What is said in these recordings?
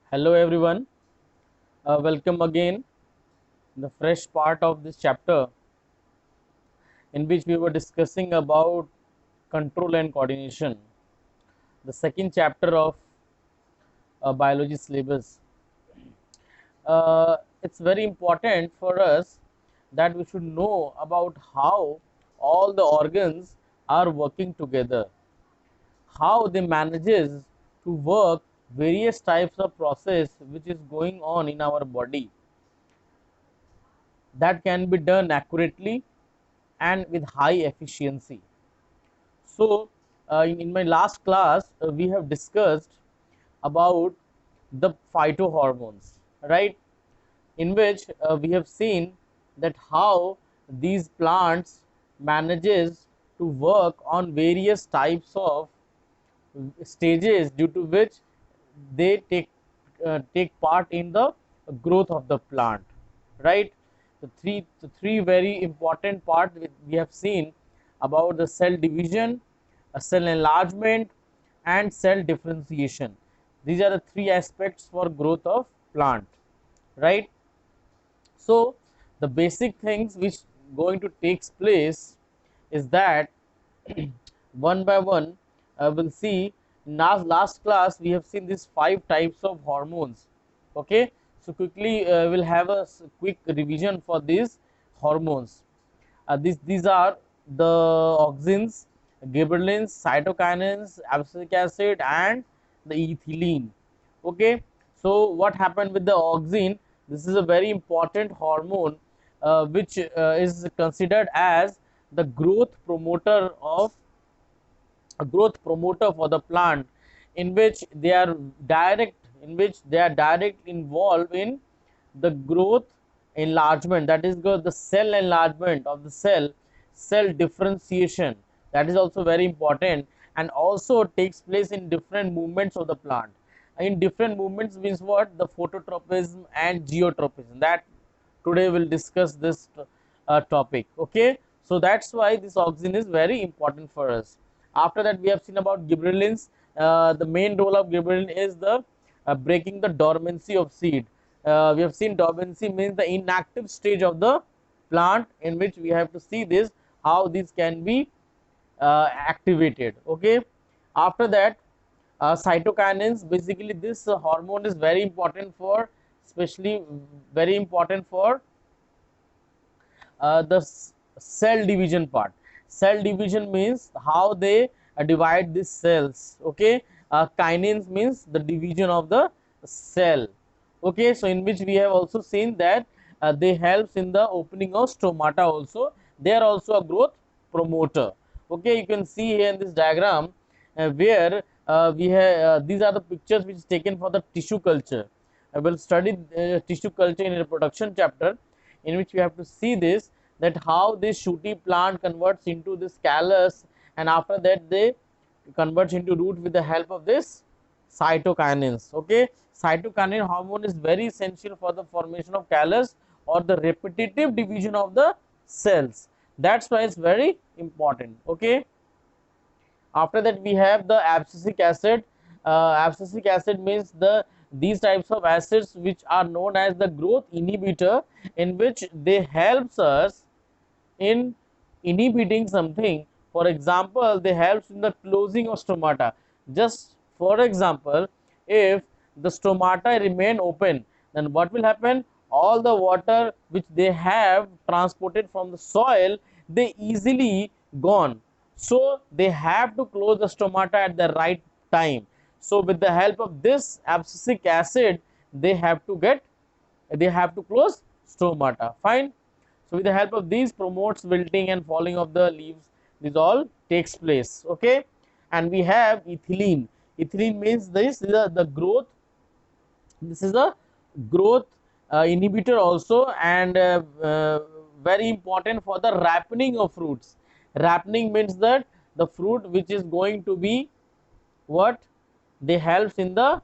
Hello everyone, welcome again in the fresh part of this chapter in which we were discussing about control and coordination, the second chapter of biology syllabus. It's very important for us that we should know about how all the organs are working together, how they manages to work various types of process which is going on in our body that can be done accurately and with high efficiency. So, in my last class, we have discussed about the phytohormones, right? In which we have seen that how these plants manages to work on various types of stages due to which they take part in the growth of the plant, right? The three very important part we have seen about the cell division, cell enlargement, and cell differentiation. These are the three aspects for growth of plant, right? So the basic things which going to takes place is that one by one we'll see. In our last class we have seen these five types of hormones. Okay, so quickly we'll have a quick revision for these hormones. These are the auxins, gibberellins, cytokinins, abscisic acid, and the ethylene. Okay, so what happened with the auxin? This is a very important hormone which is considered as the growth promoter for the plant, in which they are direct involved in the growth enlargement, that is the cell enlargement of the cell differentiation, that is also very important, and also takes place in different movements of the plant. In different movements means what? The phototropism and geotropism, that today we'll discuss this topic. Okay, so that's why this auxin is very important for us. After that we have seen about gibberellins. The main role of gibberellin is the breaking the dormancy of seed. We have seen dormancy means the inactive stage of the plant, in which we have to see this how this can be activated. Okay, after that cytokinins, basically this hormone is very important for, especially very important for the cell division part. Cell division means how they divide these cells. Okay, kinins means the division of the cell. Okay, so in which we have also seen that they helps in the opening of stomata also. They are also a growth promoter. Okay, you can see here in this diagram where we have these are the pictures which is taken for the tissue culture. I will study tissue culture in a reproduction chapter, in which we have to see this, that how this shooty plant converts into this callus, and after that they converts into root with the help of this cytokinins. Okay, cytokinin hormone is very essential for the formation of callus or the repetitive division of the cells. That's why it's very important. Okay, after that we have the abscisic acid. Abscisic acid means these types of acids which are known as the growth inhibitor, in which they helps us in inhibiting something. For example, they helps in the closing of stomata. Just for example, if the stomata remain open, then what will happen? All the water which they have transported from the soil, they easily gone. So they have to close the stomata at the right time. So with the help of this abscisic acid, they have to close stomata. Fine. So with the help of these promotes wilting and falling of the leaves. This all takes place. Okay, and we have ethylene. Ethylene means this is the growth. This is a growth inhibitor also, and very important for the ripening of fruits. Ripening means that the fruit which is going to be what? They helps in the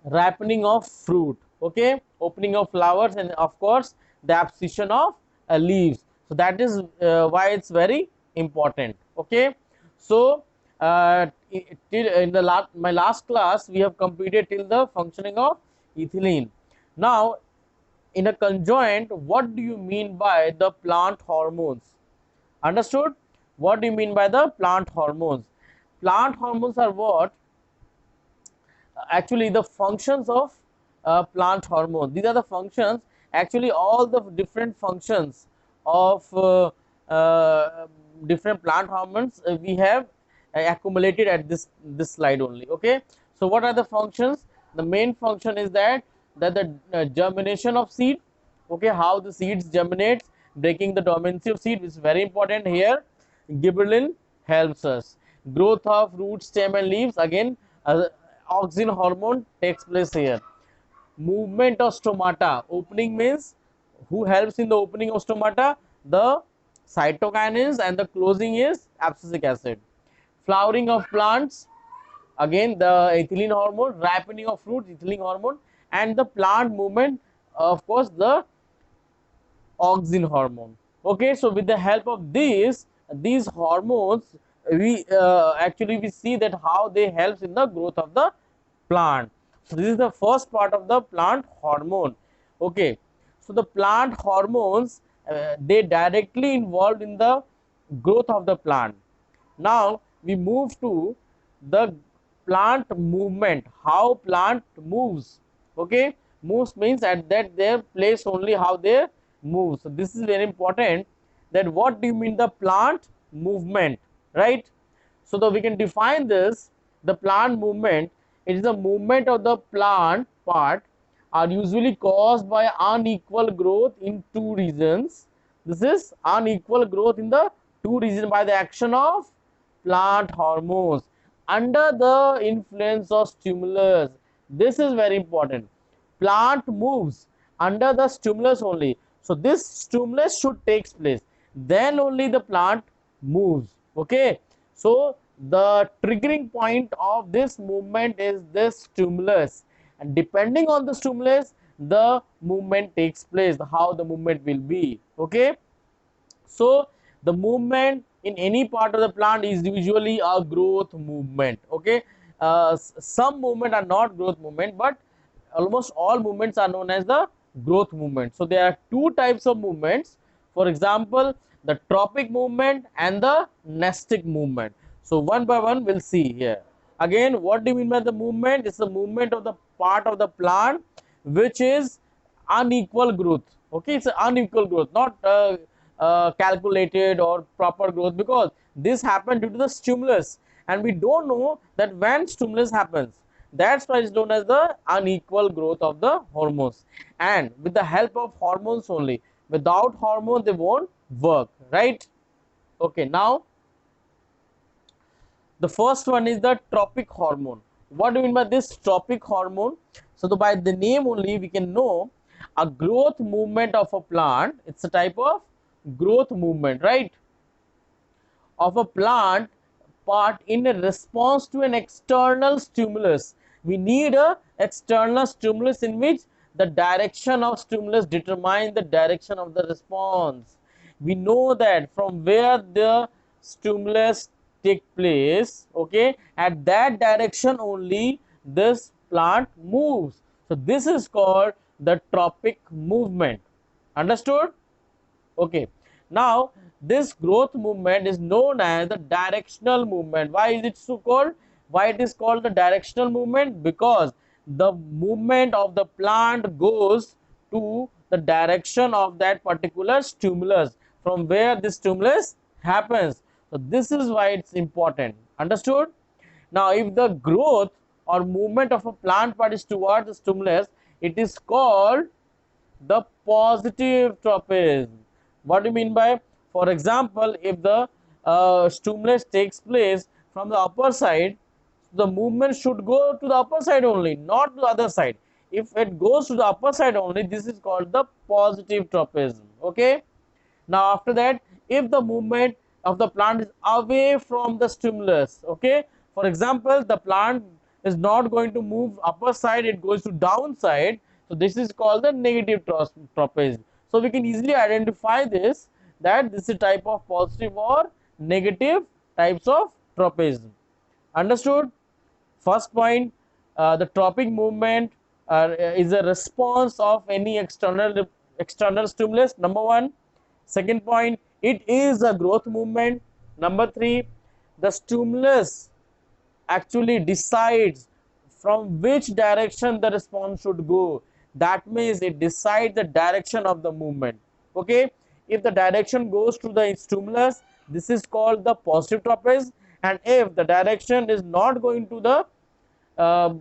ripening of fruit. Okay, opening of flowers, and of course the abscission of leaves. So that is why it's very important. Okay, so till in the my last class we have completed till the functioning of ethylene. Now in a conjoint, what do you mean by the plant hormones? Understood? What do you mean by the plant hormones? Plant hormones are what? Actually the functions of plant hormone. These are the functions, actually all the different functions of different plant hormones we have accumulated at this slide only. Okay, so what are the functions? The main function is that the germination of seed. Okay, how the seeds germinates, breaking the dormancy of seed is very important here. Gibberellin helps us. Growth of root, stem and leaves, again auxin hormone takes place here. Movement of stomata, opening means who helps in the opening of stomata? The cytokinins, and the closing is abscisic acid. Flowering of plants, again the ethylene hormone. Ripening of fruits, ethylene hormone. And the plant movement, of course, the auxin hormone. Okay, so with the help of these hormones, we actually we see that how they helps in the growth of the plant. So this is the first part of the plant hormone. Okay, so the plant hormones, they directly involved in the growth of the plant. Now we move to the plant movement, how plant moves. Okay, moves means at that their place only how they move. So this is very important, that what do you mean the plant movement, right? So that we can define this, the plant movement, it is the movement of the plant part are usually caused by unequal growth in two regions. This is unequal growth in the two regions by the action of plant hormones under the influence of stimulus. This is very important. Plant moves under the stimulus only. So this stimulus should take place, then only the plant moves. Okay, so the triggering point of this movement is this stimulus, and depending on the stimulus the movement takes place, how the movement will be. Okay, so the movement in any part of the plant is usually a growth movement. Okay, some movement are not growth movement, but almost all movements are known as the growth movement. So there are two types of movements, for example the tropic movement and the nestic movement. So one by one we'll see here. Again, what do you mean by the movement? It's the movement of the part of the plant which is unequal growth. Okay, it's an unequal growth, not calculated or proper growth, because this happened due to the stimulus, and we don't know that when stimulus happens. That's why it's known as the unequal growth of the hormones, and with the help of hormones only. Without hormones they won't work, right? Okay, now the first one is the tropic hormone. What do you mean by this tropic hormone? So by the name only we can know a growth movement of a plant. It's a type of growth movement, right, of a plant part in a response to an external stimulus. We need a external stimulus in which the direction of stimulus determines the direction of the response. We know that from where the stimulus take place, okay, at that direction only this plant moves. So this is called the tropic movement. Understood? Okay, now this growth movement is known as the directional movement. Why is it so called? Why it is called the directional movement? Because the movement of the plant goes to the direction of that particular stimulus, from where this stimulus happens. So this is why it's important. Understood? Now if the growth or movement of a plant part is towards the stimulus, it is called the positive tropism. What do you mean by? For example, if the stimulus takes place from the upper side, the movement should go to the upper side only, not to the other side. If it goes to the upper side only, this is called the positive tropism. Okay. Now after that, if the movement of the plant is away from the stimulus, okay, for example the plant is not going to move upper side, it goes to downside, so this is called the negative tropism. So we can easily identify this, that this is a type of positive or negative types of tropism. Understood? First point, the tropic movement is a response of any external stimulus. Number one. Second point, it is a growth movement. Number three, the stimulus actually decides from which direction the response should go. That means it decides the direction of the movement. Okay, if the direction goes to the stimulus, this is called the positive trapeze, and if the direction is not going to the uh,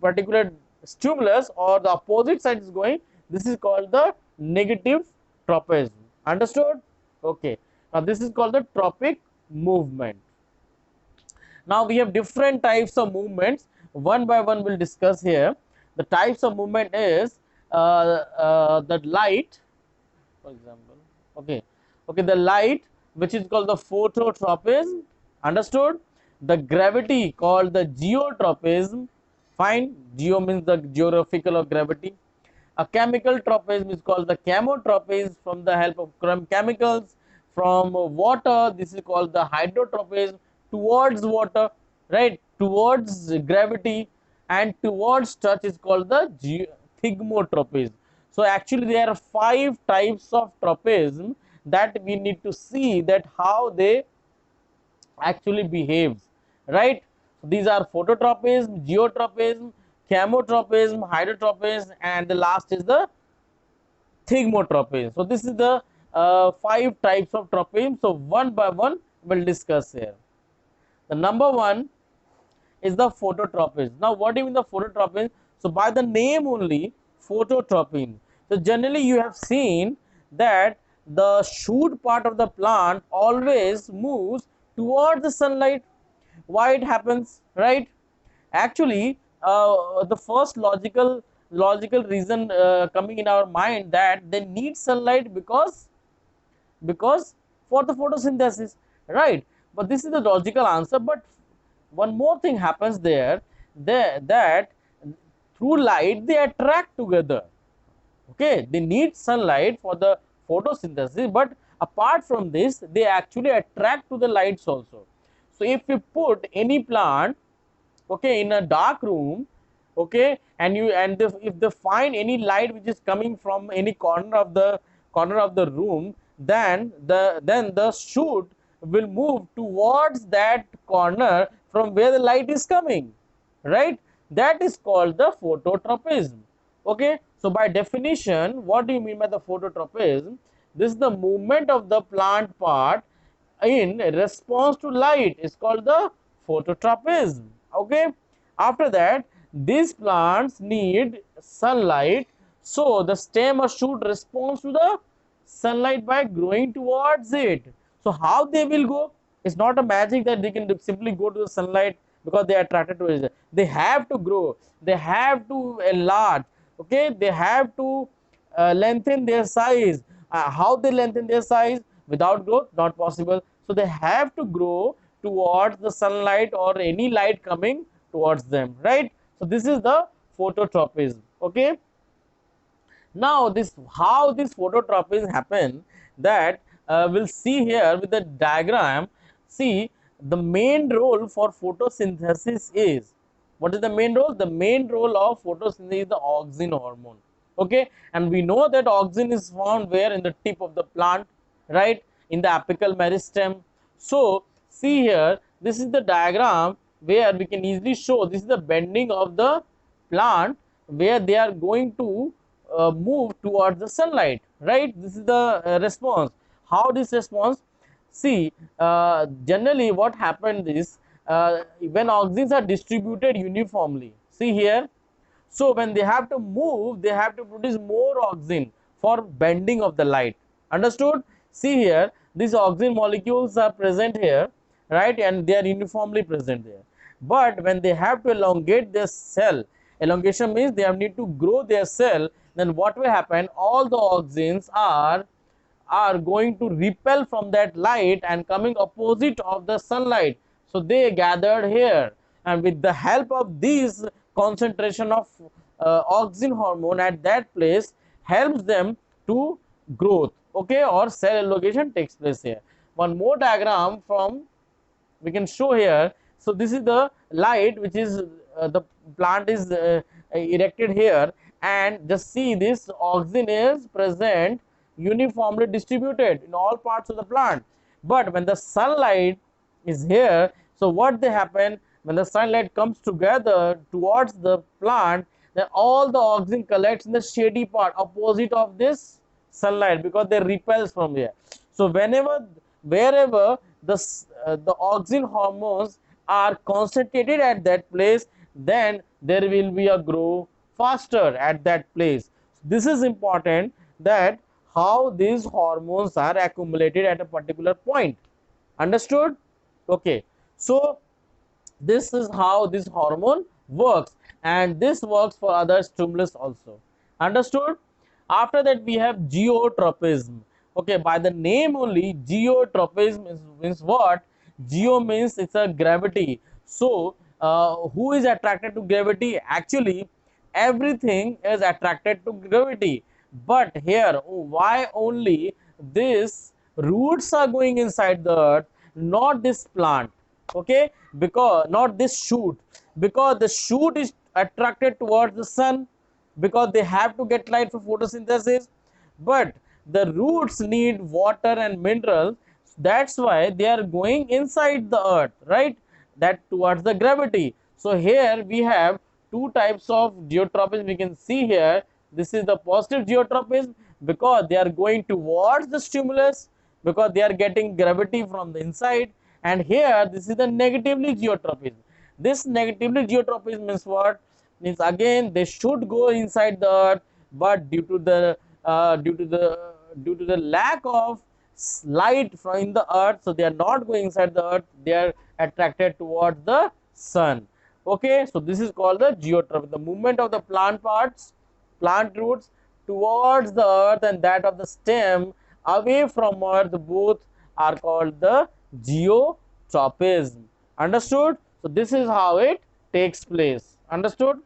particular stimulus or the opposite side is going, this is called the negative trapeze. Understood? Okay, now this is called the tropic movement. Now we have different types of movements. One by one we'll discuss here. The types of movement is the light, for example. Okay, okay, the light, which is called the phototropism. Understood? The gravity, called the geotropism. Fine, geo means the geographical of gravity. A chemical tropism is called the chemotropism, from the help of chemicals. From water, this is called the hydrotropism, towards water, right, towards gravity, and towards touch is called the thigmotropism. So actually there are 5 types of tropism that we need to see that how they actually behaves, right? So these are phototropism, geotropism, chemotropism, hydrotropism, and the last is the thigmotropism. So this is the 5 types of tropism. So one by one we'll discuss here. The number one is the phototropism. Now what do you mean the phototropism? So by the name only, phototropism. So generally you have seen that the shoot part of the plant always moves towards the sunlight. Why it happens, right? Actually, the first logical reason coming in our mind that they need sunlight because for the photosynthesis, right? But this is the logical answer. But one more thing happens there, that through light they attract together. Okay, they need sunlight for the photosynthesis, but apart from this they actually attract to the lights also. So if you put any plant, okay, in a dark room, okay, and if they find any light which is coming from any corner of the room, then the shoot will move towards that corner from where the light is coming, right? That is called the phototropism. Okay, so by definition, what do you mean by the phototropism? This is the movement of the plant part in response to light, is called the phototropism. Okay, after that these plants need sunlight, so the stem or shoot responds to the sunlight by growing towards it. So how they will go? It's not a magic that they can simply go to the sunlight because they are attracted to it. They have to grow, they have to enlarge, okay, they have to lengthen their size. How they lengthen their size? Without growth, not possible. So they have to grow towards the sunlight or any light coming towards them, right? So this is the phototropism. Okay, now this how this phototropism happen, that we'll see here with the diagram. See, the main role for photosynthesis is, what is the main role? The main role of photosynthesis is the auxin hormone. Okay, and we know that auxin is found where? In the tip of the plant, right, in the apical meristem. So see here, this is the diagram where we can easily show this is the bending of the plant where they are going to move towards the sunlight, right? This is the response. How this response? See, generally what happened is, when auxins are distributed uniformly, see here, so when they have to move, they have to produce more auxin for bending of the light. Understood? See here, these auxin molecules are present here, right, and they are uniformly present there. But when they have to elongate their cell, elongation means they have need to grow their cell, then what will happen? All the auxins are going to repel from that light and coming opposite of the sunlight. So they gathered here, and with the help of these concentration of auxin hormone at that place helps them to growth, okay, or cell elongation takes place here. One more diagram from we can show here. So this is the light which is the plant is erected here, and just see this oxygen is present uniformly distributed in all parts of the plant. But when the sunlight is here, so what they happen, when the sunlight comes together towards the plant, then all the oxygen collects in the shady part opposite of this sunlight, because they repels from here. So wherever the oxygen hormones are concentrated at that place, then there will be a grow faster at that place. This is important, that how these hormones are accumulated at a particular point. Understood? Okay. So this is how this hormone works, and this works for other stimulus also. Understood? After that we have geotropism. Okay, by the name only, geotropism means what? Geo means it's a gravity. So who is attracted to gravity? Actually everything is attracted to gravity, but here why only this roots are going inside the earth, not this plant? Okay, because not this shoot, because the shoot is attracted towards the sun, because they have to get light for photosynthesis, but the roots need water and minerals. That's why they are going inside the earth, right? That towards the gravity. So here we have two types of geotropism. We can see here, this is the positive geotropism, because they are going towards the stimulus, because they are getting gravity from the inside. And here this is the negatively geotropism. This negatively geotropism means what? Means again they should go inside the earth, but due to the lack of light from in the earth, so they are not going inside the earth, they are attracted towards the sun. Okay, so this is called the geotropism, the movement of the plant parts, plant roots towards the earth, and that of the stem away from earth, both are called the geotropism. Understood? So this is how it takes place. Understood?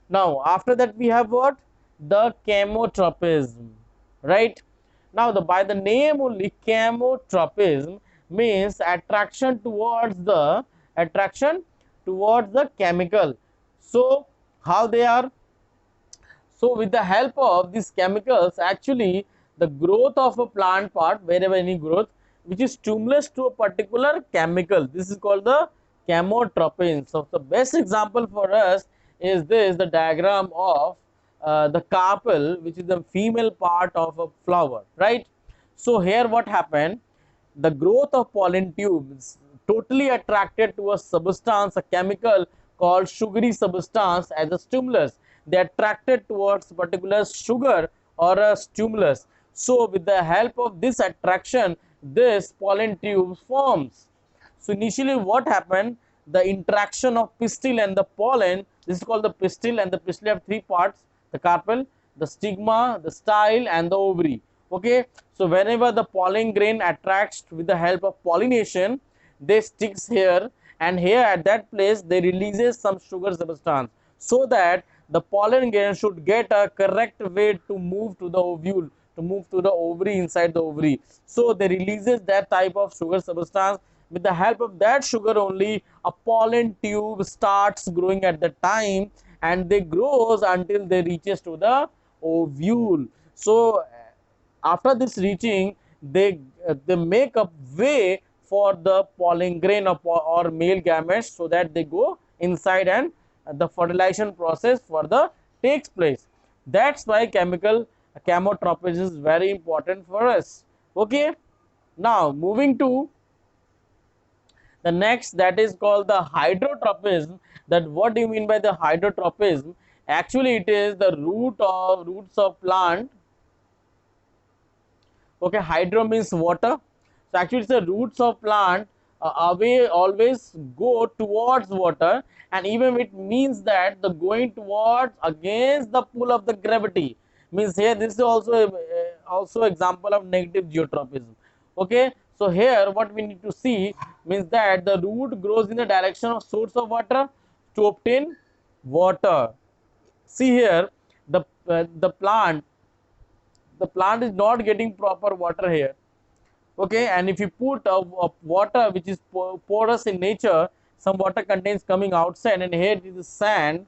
Now after that we have what? The chemotropism, right? Now by the name only, chemotropism means attraction towards the chemical. So how they are? So with the help of these chemicals, actually the growth of a plant part, wherever any growth which is stimulus to a particular chemical, this is called the chemotropin. So the best example for us is this, the diagram of the carpel, which is the female part of a flower, right? So here what happened, the growth of pollen tubes totally attracted to a substance, a chemical called sugary substance as a stimulus. They attracted towards particular sugar or a stimulus. So with the help of this attraction, this pollen tube forms. So initially what happened, the interaction of pistil and the pollen, this is called the pistil, and the pistil have three parts, the carpel, the stigma, the style, and the ovary. Okay, so whenever the pollen grain attracts with the help of pollination, they sticks here, and here at that place they releases some sugar substance, so that the pollen grain should get a correct way to move to the ovule, to move to the ovary, inside the ovary. So they releases that type of sugar substance. With the help of that sugar only, a pollen tube starts growing at the time, and they grows until they reaches to the ovule. So after this reaching, they make a way for the pollen grain or male gametes, so that they go inside, and the fertilization process for the takes place. That's why chemotropism is very important for us. Okay, now moving to the next, that is called the hydrotropism. That what do you mean by the hydrotropism? Actually it is the roots of plant. Okay, hydro means water. So actually it's the roots of plant away always go towards water, and even it means that the going towards against the pull of the gravity, means here this is also example of negative geotropism. Okay, so here what we need to see means that the root grows in the direction of source of water to obtain water. See here, the plant is not getting proper water here. Okay, and if you put a water which is porous in nature, some water contains coming outside, and here it is sand.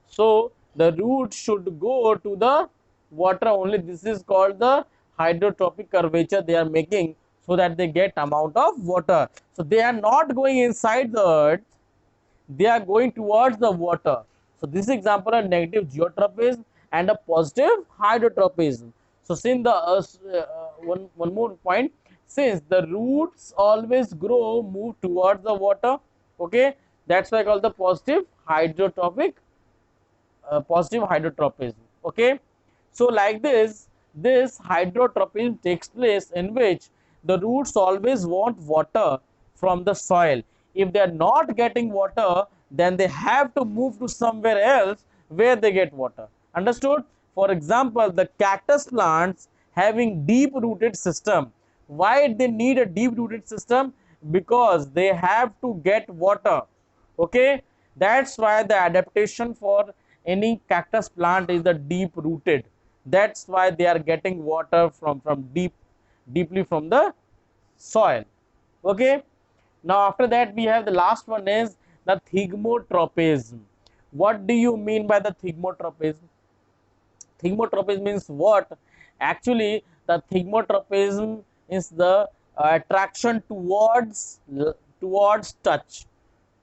So the roots should go to the water only. This is called the hydrotrophic curvature they are making, so that they get amount of water. So they are not going inside the earth, they are going towards the water. So this is example of negative geotropism and a positive hydrotropism. So since the one more point, since the roots always grow move towards the water, okay, that's why I call the positive hydrotropism. Okay, so like this hydrotropism takes place in which the roots always want water from the soil. If they are not getting water, then they have to move to somewhere else where they get water. Understood? For example, the cactus plants having deep rooted system. Why they need a deep rooted system? Because they have to get water. Okay, that's why the adaptation for any cactus plant is the deep rooted. That's why they are getting water from deeply from the soil. Okay, now after that we have the last one is the thigmotropism. What do you mean by the thigmotropism? Thigmotropism means what? Actually, the thigmotropism is the attraction towards touch,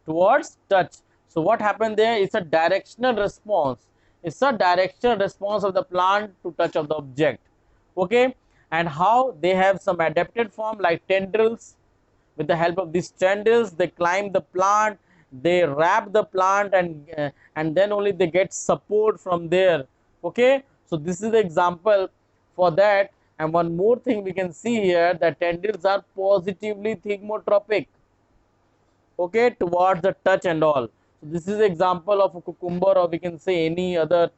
towards touch. So what happened there is a directional response. It's a directional response of the plant to touch of the object. Okay, and how they have some adapted form like tendrils. With the help of these tendrils, they climb the plant, they wrap the plant, and then only they get support from there. Okay, so this is the example for that. And one more thing we can see here, that tendrils are positively thigmotropic, okay, towards the touch and all. So this is example of a cucumber, or we can say any other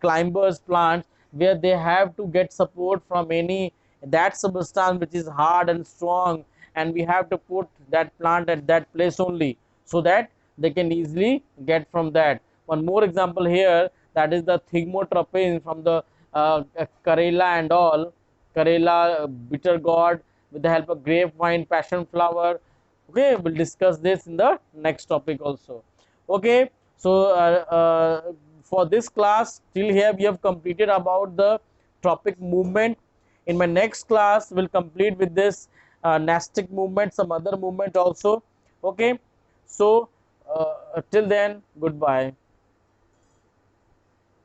climbers plants, where they have to get support from any that substance which is hard and strong, and we have to put that plant at that place only, so that they can easily get from that. One more example here, that is the thigmotropism from the Karela and all. Karela, bitter gourd, with the help of grapevine, passion flower. Okay, we'll discuss this in the next topic also. Okay, so for this class till here we have completed about the tropic movement. In my next class we'll complete with this nastic movement, some other movement also. Okay, so till then, goodbye.